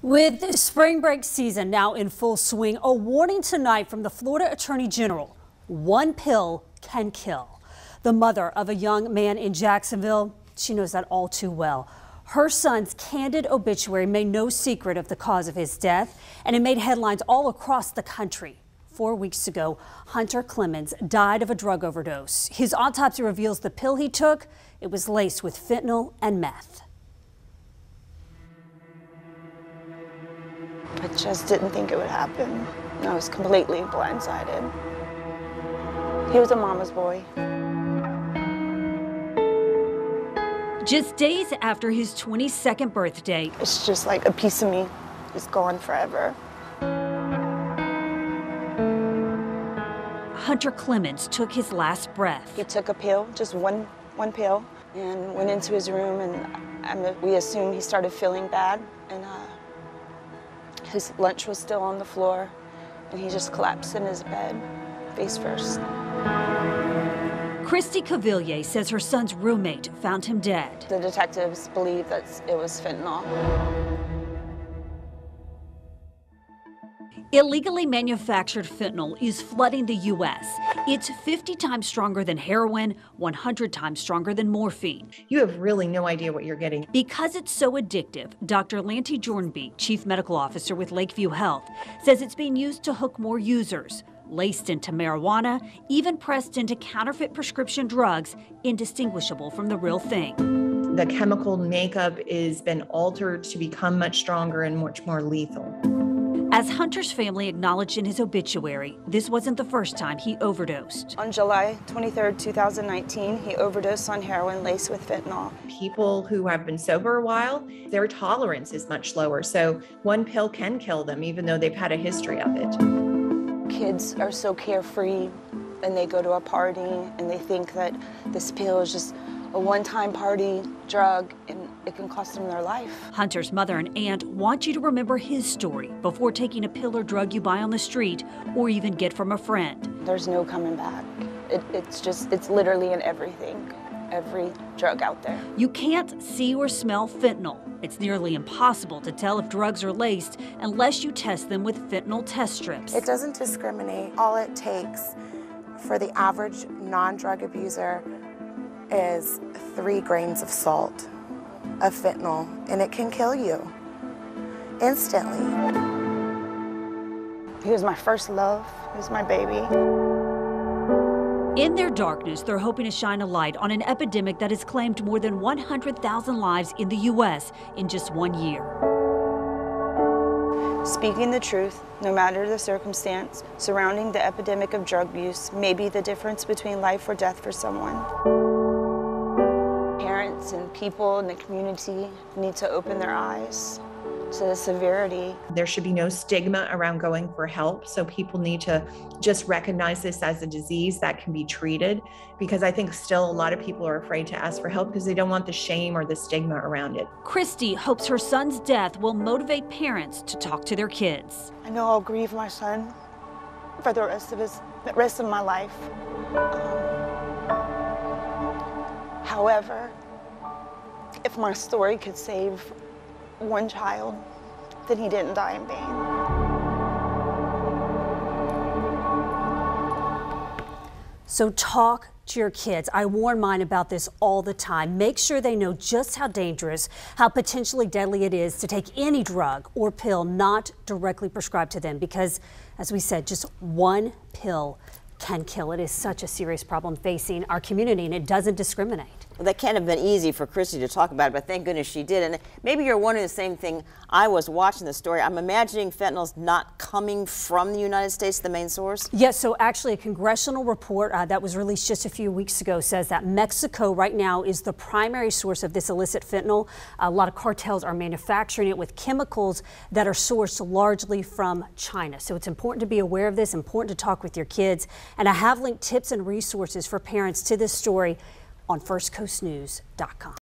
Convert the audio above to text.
With the spring break season now in full swing, a warning tonight from the Florida Attorney General: one pill can kill. The mother of a young man in Jacksonville, she knows that all too well. Her son's candid obituary made no secret of the cause of his death, and it made headlines all across the country. 4 weeks ago, Hunter Clemens died of a drug overdose. His autopsy reveals the pill he took, it was laced with fentanyl and meth. I just didn't think it would happen. I was completely blindsided. He was a mama's boy. Just days after his 22nd birthday, It's just like a piece of me is gone forever. Hunter Clemens took his last breath. He took a pill, just one pill, and went into his room, and we assumed he started feeling bad, and his lunch was still on the floor, and he just collapsed in his bed, face first. Christy Cavilier says her son's roommate found him dead. The detectives believe that it was fentanyl. Illegally manufactured fentanyl is flooding the U.S. It's 50 times stronger than heroin, 100 times stronger than morphine. You have really no idea what you're getting. Because it's so addictive, Dr. Lanty Jornby, Chief Medical Officer with Lakeview Health, says it's being used to hook more users, laced into marijuana, even pressed into counterfeit prescription drugs, indistinguishable from the real thing. The chemical makeup has been altered to become much stronger and much more lethal. As Hunter's family acknowledged in his obituary, this wasn't the first time he overdosed. On July 23rd, 2019, he overdosed on heroin laced with fentanyl. People who have been sober a while, their tolerance is much lower. So one pill can kill them, even though they've had a history of it. Kids are so carefree, and they go to a party and they think that this pill is just a one-time party drug, and it can cost them their life. Hunter's mother and aunt want you to remember his story before taking a pill or drug you buy on the street or even get from a friend. There's no coming back. It's literally in everything, every drug out there. You can't see or smell fentanyl. It's nearly impossible to tell if drugs are laced unless you test them with fentanyl test strips. It doesn't discriminate. All it takes for the average non-drug abuser is 3 grains of salt of fentanyl, and it can kill you instantly. He was my first love. He was my baby. In their darkness, they're hoping to shine a light on an epidemic that has claimed more than 100,000 lives in the U.S. in just 1 year. Speaking the truth, no matter the circumstance surrounding the epidemic of drug use, may be the difference between life or death for someone. Parents and people in the community need to open their eyes to the severity. There should be no stigma around going for help, so people need to just recognize this as a disease that can be treated, because I think still a lot of people are afraid to ask for help because they don't want the shame or the stigma around it. Christy hopes her son's death will motivate parents to talk to their kids. I know I'll grieve my son for the rest of my life. However, if my story could save one child, then he didn't die in vain. So talk to your kids. I warn mine about this all the time. Make sure they know just how dangerous, how potentially deadly it is to take any drug or pill not directly prescribed to them, because, as we said, just one pill can kill. It is such a serious problem facing our community, and it doesn't discriminate. Well, that can't have been easy for Christy to talk about, but thank goodness she did. And maybe you're wondering the same thing. I was watching the story. I'm imagining fentanyl's not coming from the United States, the main source? Yes, so actually a congressional report that was released just a few weeks ago says that Mexico right now is the primary source of this illicit fentanyl. A lot of cartels are manufacturing it with chemicals that are sourced largely from China. So it's important to be aware of this, important to talk with your kids. And I have linked tips and resources for parents to this story on firstcoastnews.com.